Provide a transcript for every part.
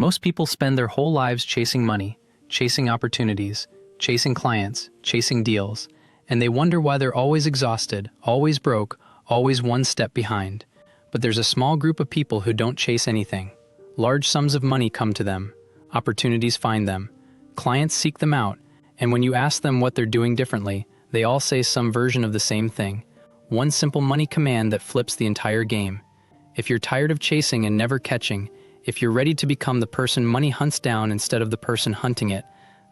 Most people spend their whole lives chasing money, chasing opportunities, chasing clients, chasing deals, and they wonder why they're always exhausted, always broke, always one step behind. But there's a small group of people who don't chase anything. Large sums of money come to them, opportunities find them, clients seek them out, and when you ask them what they're doing differently, they all say some version of the same thing. One simple money command that flips the entire game. If you're tired of chasing and never catching, if you're ready to become the person money hunts down instead of the person hunting it,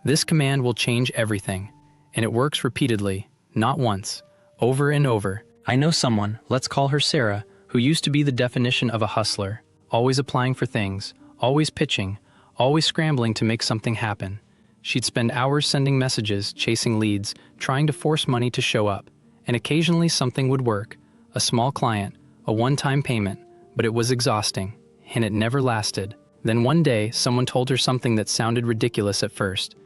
this command will change everything. And it works repeatedly, not once, over and over. I know someone, let's call her Sarah, who used to be the definition of a hustler, always applying for things, always pitching, always scrambling to make something happen. She'd spend hours sending messages, chasing leads, trying to force money to show up. And occasionally something would work, a small client, a one-time payment, but it was exhausting, and it never lasted. Then one day, someone told her something that sounded ridiculous at first.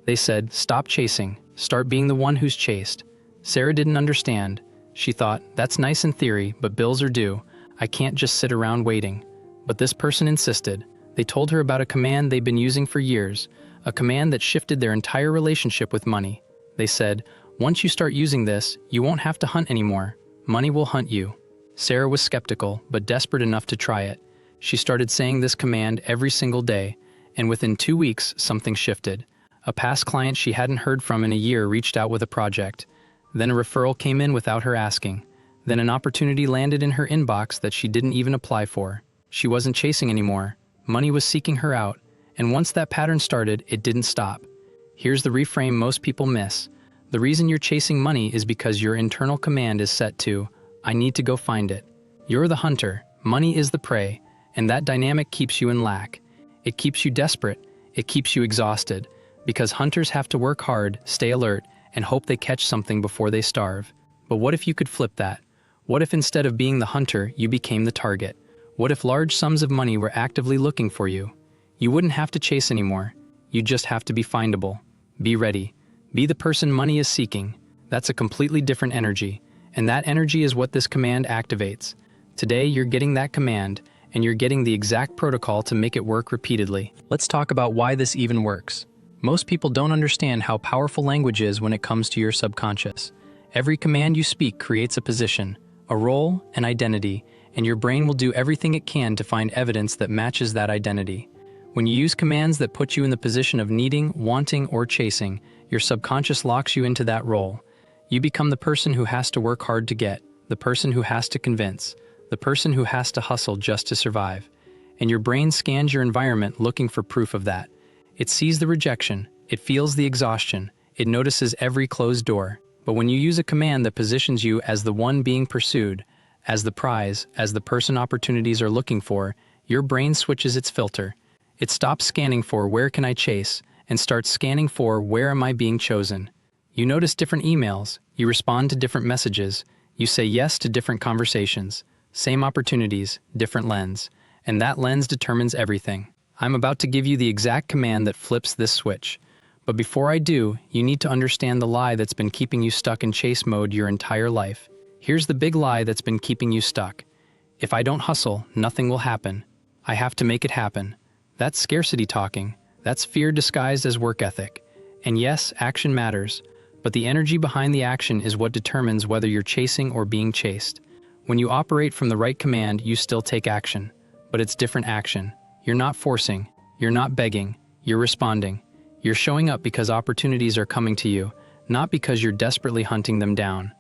They said, "Stop chasing, start being the one who's chased." Sarah didn't understand. She thought, that's nice in theory, but bills are due. I can't just sit around waiting. But this person insisted. They told her about a command they'd been using for years, a command that shifted their entire relationship with money. They said, once you start using this, you won't have to hunt anymore. Money will hunt you. Sarah was skeptical, but desperate enough to try it. She started saying this command every single day, and within 2 weeks, something shifted. A past client she hadn't heard from in a year reached out with a project. Then a referral came in without her asking. Then an opportunity landed in her inbox that she didn't even apply for. She wasn't chasing anymore. Money was seeking her out, and once that pattern started, it didn't stop. Here's the reframe most people miss. The reason you're chasing money is because your internal command is set to, I need to go find it. You're the hunter, money is the prey, and that dynamic keeps you in lack. It keeps you desperate, it keeps you exhausted, because hunters have to work hard, stay alert, and hope they catch something before they starve. But what if you could flip that? What if instead of being the hunter, you became the target? What if large sums of money were actively looking for you? You wouldn't have to chase anymore. You just have to be findable. Be ready. Be the person money is seeking. That's a completely different energy, and that energy is what this command activates. Today, you're getting that command, and you're getting the exact protocol to make it work repeatedly. Let's talk about why this even works. Most people don't understand how powerful language is when it comes to your subconscious. Every command you speak creates a position, a role, an identity, and your brain will do everything it can to find evidence that matches that identity. When you use commands that put you in the position of needing, wanting, or chasing, your subconscious locks you into that role. You become the person who has to work hard to get, the person who has to convince, the person who has to hustle just to survive. And your brain scans your environment looking for proof of that. It sees the rejection, it feels the exhaustion, it notices every closed door. But when you use a command that positions you as the one being pursued, as the prize, as the person opportunities are looking for, your brain switches its filter. It stops scanning for where can I chase and starts scanning for where am I being chosen. You notice different emails, you respond to different messages, you say yes to different conversations, same opportunities, different lens, and that lens determines everything. I'm about to give you the exact command that flips this switch. But before I do, you need to understand the lie that's been keeping you stuck in chase mode your entire life. Here's the big lie that's been keeping you stuck. If I don't hustle, nothing will happen. I have to make it happen. That's scarcity talking. That's fear disguised as work ethic. And yes, action matters, but the energy behind the action is what determines whether you're chasing or being chased. When you operate from the right command, you still take action, but it's different action. You're not forcing, you're not begging, you're responding. You're showing up because opportunities are coming to you, not because you're desperately hunting them down.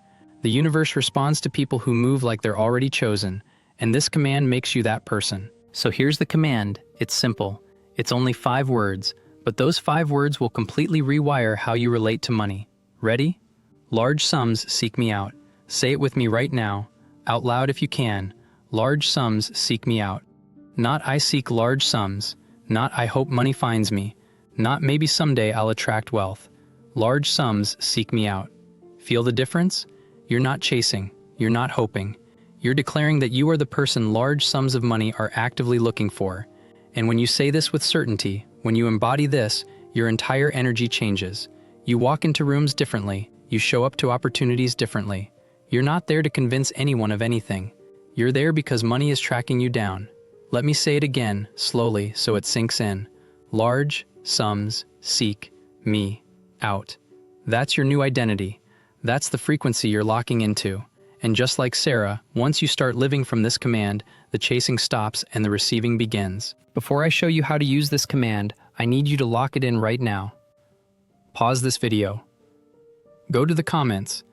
The universe responds to people who move like they're already chosen, and this command makes you that person. So here's the command. It's simple. It's only 5 words, but those 5 words will completely rewire how you relate to money. Ready? Large sums seek me out. Say it with me right now, out loud if you can. Large sums seek me out. Not I seek large sums, not I hope money finds me, not maybe someday I'll attract wealth. Large sums seek me out. Feel the difference? You're not chasing, you're not hoping. You're declaring that you are the person large sums of money are actively looking for. And when you say this with certainty, when you embody this, your entire energy changes. You walk into rooms differently, you show up to opportunities differently. You're not there to convince anyone of anything. You're there because money is tracking you down. Let me say it again, slowly, so it sinks in. Large sums seek me out. That's your new identity. That's the frequency you're locking into. And just like Sarah, once you start living from this command, the chasing stops and the receiving begins. Before I show you how to use this command, I need you to lock it in right now. Pause this video. Go to the comments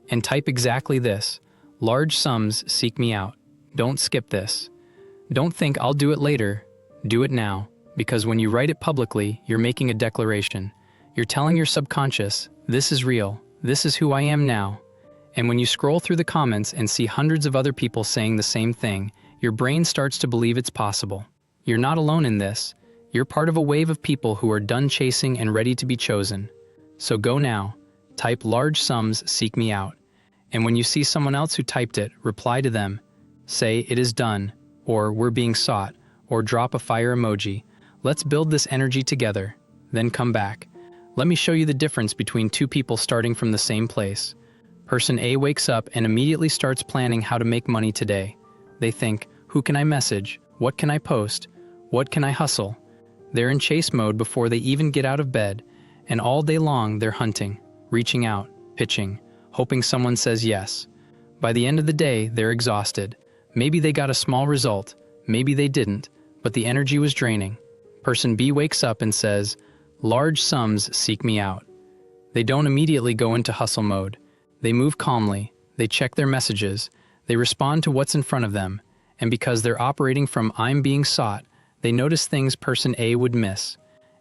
and type exactly this. Large sums seek me out. Don't skip this. Don't think I'll do it later. Do it now. Because when you write it publicly, you're making a declaration. You're telling your subconscious, this is real. This is who I am now. And when you scroll through the comments and see hundreds of other people saying the same thing, your brain starts to believe it's possible. You're not alone in this. You're part of a wave of people who are done chasing and ready to be chosen. So go now. Type large sums seek me out. And when you see someone else who typed it, reply to them. Say it is done, or we're being sought, or drop a fire emoji. Let's build this energy together. Then come back. Let me show you the difference between two people starting from the same place. Person A wakes up and immediately starts planning how to make money today. They think, who can I message? What can I post? What can I hustle? They're in chase mode before they even get out of bed, and all day long they're hunting, reaching out, pitching, hoping someone says yes. By the end of the day, they're exhausted. Maybe they got a small result, maybe they didn't, but the energy was draining. Person B wakes up and says, large sums seek me out. They don't immediately go into hustle mode. They move calmly, they check their messages, they respond to what's in front of them, and because they're operating from I'm being sought, they notice things person A would miss.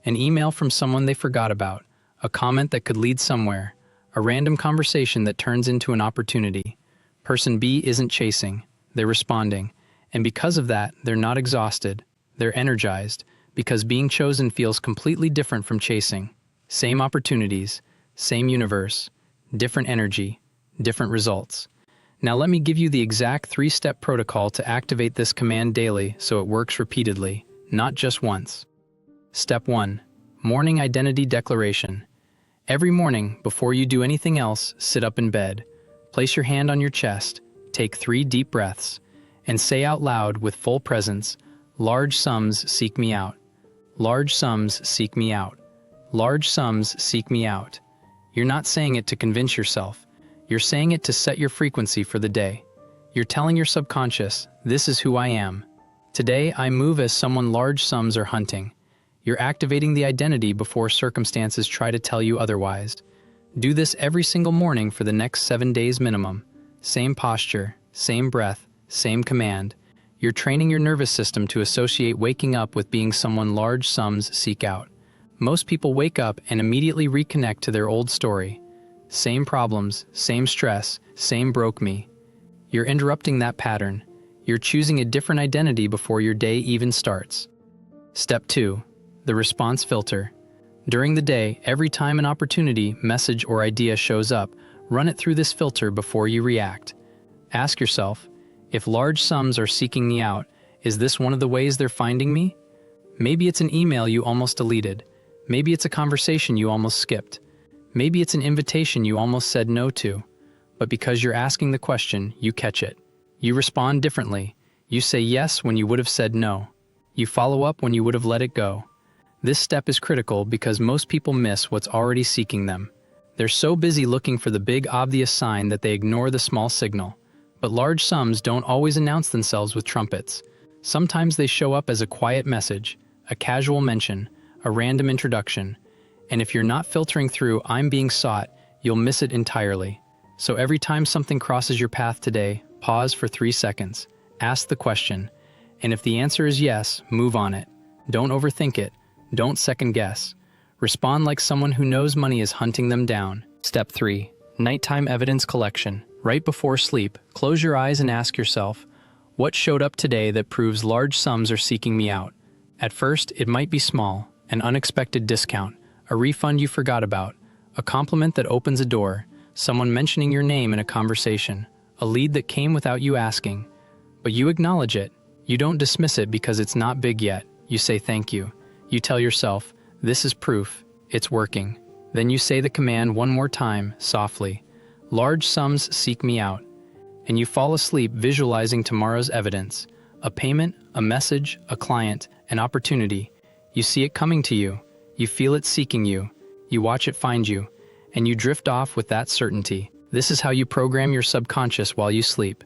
An email from someone they forgot about, a comment that could lead somewhere, a random conversation that turns into an opportunity. Person B isn't chasing, they're responding, and because of that, they're not exhausted, they're energized, because being chosen feels completely different from chasing. Same opportunities, same universe, different energy, different results. Now let me give you the exact 3-step protocol to activate this command daily so it works repeatedly, not just once. Step 1. Morning Identity Declaration. Every morning, before you do anything else, sit up in bed. Place your hand on your chest, take 3 deep breaths, and say out loud with full presence, large sums seek me out. Large sums seek me out. Large sums seek me out. You're not saying it to convince yourself. You're saying it to set your frequency for the day. You're telling your subconscious, this is who I am. Today, I move as someone large sums are hunting. You're activating the identity before circumstances try to tell you otherwise. Do this every single morning for the next 7 days minimum. Same posture, same breath, same command. You're training your nervous system to associate waking up with being someone large sums seek out. Most people wake up and immediately reconnect to their old story. Same problems, same stress, same broke me. You're interrupting that pattern. You're choosing a different identity before your day even starts. Step 2. The response filter. During the day, every time an opportunity, message, or idea shows up, run it through this filter before you react. Ask yourself, if large sums are seeking me out, is this one of the ways they're finding me? Maybe it's an email you almost deleted. Maybe it's a conversation you almost skipped. Maybe it's an invitation you almost said no to. But because you're asking the question, you catch it. You respond differently. You say yes when you would have said no. You follow up when you would have let it go. This step is critical because most people miss what's already seeking them. They're so busy looking for the big obvious sign that they ignore the small signal. But large sums don't always announce themselves with trumpets. Sometimes they show up as a quiet message, a casual mention, a random introduction. And if you're not filtering through I'm being sought, you'll miss it entirely. So every time something crosses your path today, pause for 3 seconds. Ask the question. And if the answer is yes, move on it. Don't overthink it. Don't second guess. Respond like someone who knows money is hunting them down. Step 3. Nighttime evidence collection. Right before sleep, close your eyes and ask yourself, what showed up today that proves large sums are seeking me out? At first, it might be small, an unexpected discount, a refund you forgot about, a compliment that opens a door, someone mentioning your name in a conversation, a lead that came without you asking. But you acknowledge it. You don't dismiss it because it's not big yet. You say thank you. You tell yourself, this is proof, it's working. Then you say the command one more time, softly. Large sums seek me out. And you fall asleep visualizing tomorrow's evidence, A payment, a message, a client, an opportunity. You see it coming to you. You feel it seeking you. You watch it find you. And you drift off with that certainty. This is how you program your subconscious while you sleep.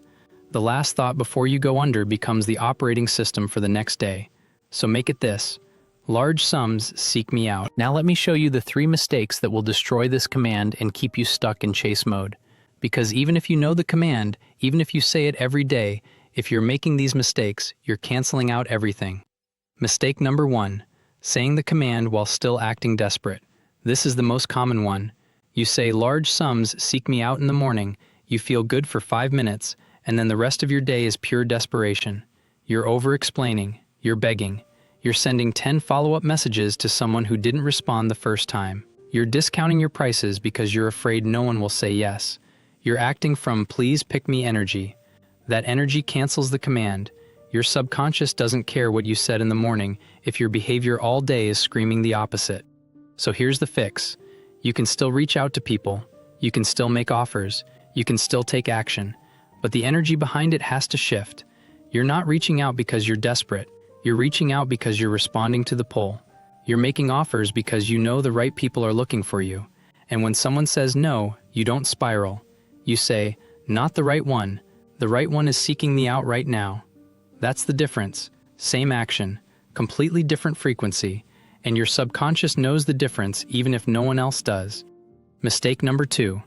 The last thought before you go under becomes the operating system for the next day. So make it this: large sums seek me out. Now let me show you the 3 mistakes that will destroy this command and keep you stuck in chase mode. Because even if you know the command, even if you say it every day, if you're making these mistakes, you're canceling out everything. Mistake number 1, saying the command while still acting desperate. This is the most common one. You say large sums seek me out in the morning, you feel good for 5 minutes, and then the rest of your day is pure desperation. You're over-explaining, you're begging, you're sending 10 follow-up messages to someone who didn't respond the first time. You're discounting your prices because you're afraid no one will say yes. You're acting from please pick me energy. That energy cancels the command. Your subconscious doesn't care what you said in the morning if your behavior all day is screaming the opposite. So here's the fix. You can still reach out to people. You can still make offers. You can still take action. But the energy behind it has to shift. You're not reaching out because you're desperate. You're reaching out because you're responding to the pull. You're making offers because you know the right people are looking for you. And when someone says no, you don't spiral. You say, not the right one. The right one is seeking me out right now. That's the difference. Same action, completely different frequency, and your subconscious knows the difference even if no one else does. Mistake number 2,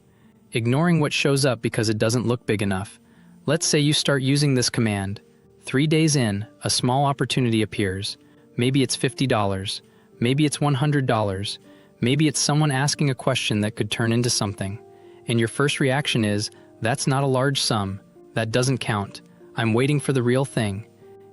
ignoring what shows up because it doesn't look big enough. Let's say you start using this command. 3 days in, a small opportunity appears. Maybe it's $50. Maybe it's $100. Maybe it's someone asking a question that could turn into something. And your first reaction is, that's not a large sum. That doesn't count. I'm waiting for the real thing.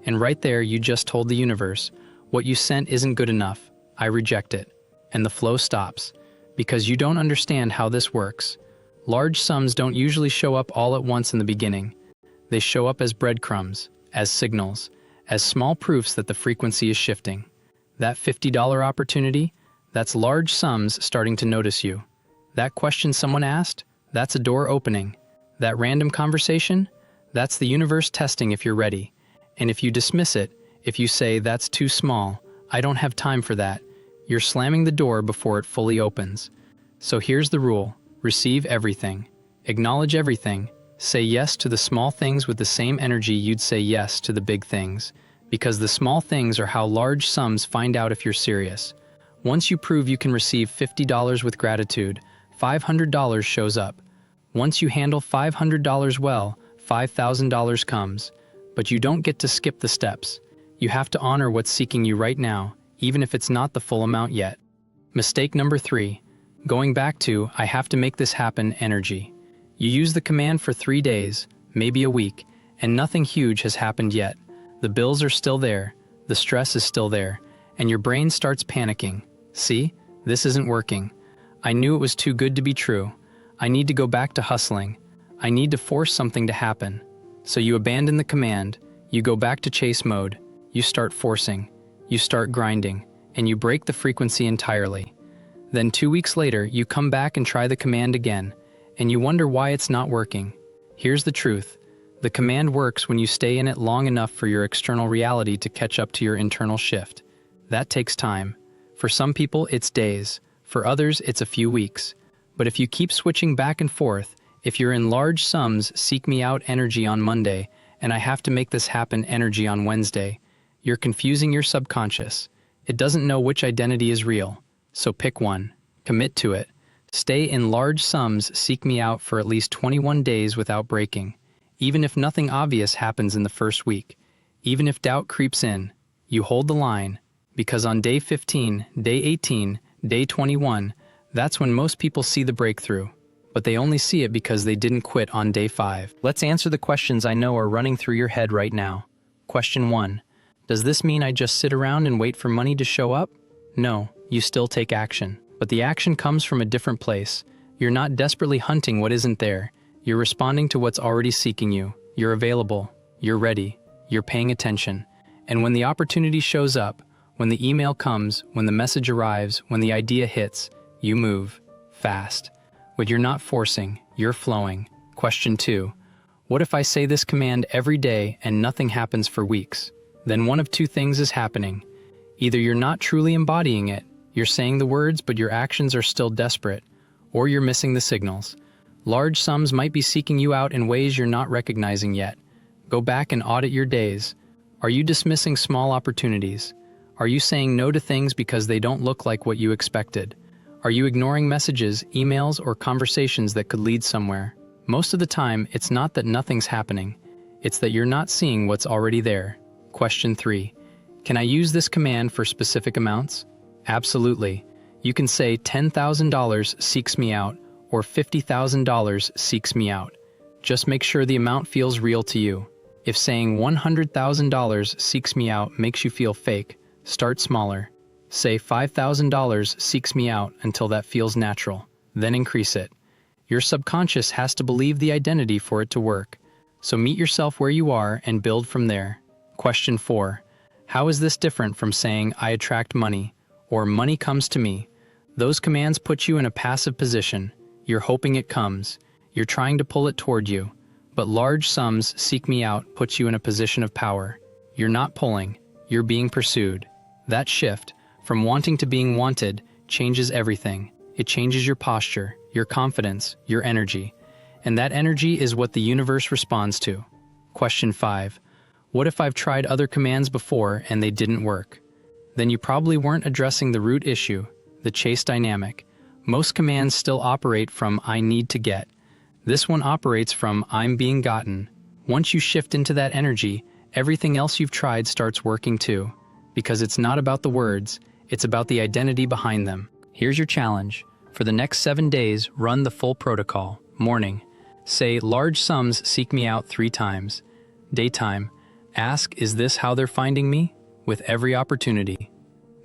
And right there, you just told the universe, what you sent isn't good enough. I reject it. And the flow stops. Because you don't understand how this works. Large sums don't usually show up all at once in the beginning. They show up as breadcrumbs, as signals, as small proofs that the frequency is shifting. That $50 opportunity, that's large sums starting to notice you. That question someone asked, that's a door opening. That random conversation, that's the universe testing if you're ready. And if you dismiss it, if you say, that's too small, I don't have time for that, you're slamming the door before it fully opens. So here's the rule: receive everything. Acknowledge everything. Say yes to the small things with the same energy you'd say yes to the big things. Because the small things are how large sums find out if you're serious. Once you prove you can receive $50 with gratitude, $500 shows up. Once you handle $500 well, $5,000 comes. But you don't get to skip the steps. You have to honor what's seeking you right now, even if it's not the full amount yet. Mistake number 3, going back to I have to make this happen energy. You use the command for 3 days, maybe a week, and nothing huge has happened yet. The bills are still there, the stress is still there, and your brain starts panicking. See, this isn't working. I knew it was too good to be true. I need to go back to hustling. I need to force something to happen. So you abandon the command, you go back to chase mode, you start forcing, you start grinding, and you break the frequency entirely. Then 2 weeks later, you come back and try the command again, and you wonder why it's not working. Here's the truth. The command works when you stay in it long enough for your external reality to catch up to your internal shift. That takes time. For some people, it's days. For others, it's a few weeks. But if you keep switching back and forth, if you're in large sums, seek me out energy on Monday, and I have to make this happen energy on Wednesday, you're confusing your subconscious. It doesn't know which identity is real. So pick one. Commit to it. Stay in large sums, seek me out for at least 21 days without breaking. Even if nothing obvious happens in the first week. Even if doubt creeps in, you hold the line. Because on day 15, day 18, day 21, that's when most people see the breakthrough. But they only see it because they didn't quit on day 5. Let's answer the questions I know are running through your head right now. Question 1. Does this mean I just sit around and wait for money to show up? No, you still take action. But the action comes from a different place. You're not desperately hunting what isn't there. You're responding to what's already seeking you. You're available. You're ready. You're paying attention. And when the opportunity shows up, when the email comes, when the message arrives, when the idea hits, you move fast. But you're not forcing, you're flowing. Question 2. What if I say this command every day and nothing happens for weeks? Then one of two things is happening. Either you're not truly embodying it, you're saying the words but your actions are still desperate, or you're missing the signals. Large sums might be seeking you out in ways you're not recognizing yet. Go back and audit your days. Are you dismissing small opportunities? Are you saying no to things because they don't look like what you expected? Are you ignoring messages, emails, or conversations that could lead somewhere? Most of the time, it's not that nothing's happening. It's that you're not seeing what's already there. Question 3. Can I use this command for specific amounts? Absolutely. You can say $10,000 seeks me out or $50,000 seeks me out. Just make sure the amount feels real to you. If saying $100,000 seeks me out makes you feel fake, start smaller. Say $5,000 seeks me out until that feels natural, then increase it. Your subconscious has to believe the identity for it to work. So meet yourself where you are and build from there. Question 4. How is this different from saying I attract money or money comes to me? Those commands put you in a passive position. You're hoping it comes. You're trying to pull it toward you. But large sums seek me out puts you in a position of power. You're not pulling, you're being pursued. That shift, from wanting to being wanted, changes everything. It changes your posture, your confidence, your energy. And that energy is what the universe responds to. Question 5. What if I've tried other commands before and they didn't work? Then you probably weren't addressing the root issue, the chase dynamic. Most commands still operate from I need to get. This one operates from I'm being gotten. Once you shift into that energy, everything else you've tried starts working too. Because it's not about the words, it's about the identity behind them. Here's your challenge. For the next 7 days, run the full protocol. Morning. Say, large sums seek me out 3 times. Daytime. Ask, is this how they're finding me? With every opportunity.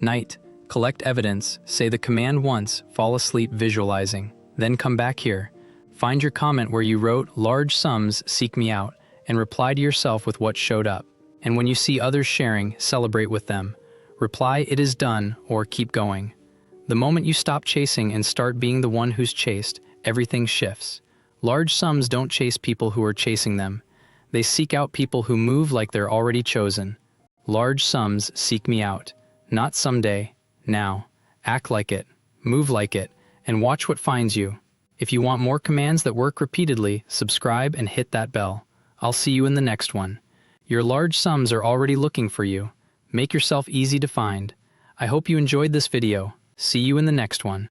Night. Collect evidence. Say the command once, fall asleep visualizing. Then come back here. Find your comment where you wrote, large sums seek me out, and reply to yourself with what showed up. And when you see others sharing, celebrate with them. Reply, it is done, or keep going. The moment you stop chasing and start being the one who's chased, everything shifts. Large sums don't chase people who are chasing them. They seek out people who move like they're already chosen. Large sums seek me out. Not someday, now. Act like it, move like it, and watch what finds you. If you want more commands that work repeatedly, subscribe and hit that bell. I'll see you in the next one. Your large sums are already looking for you. Make yourself easy to find. I hope you enjoyed this video. See you in the next one.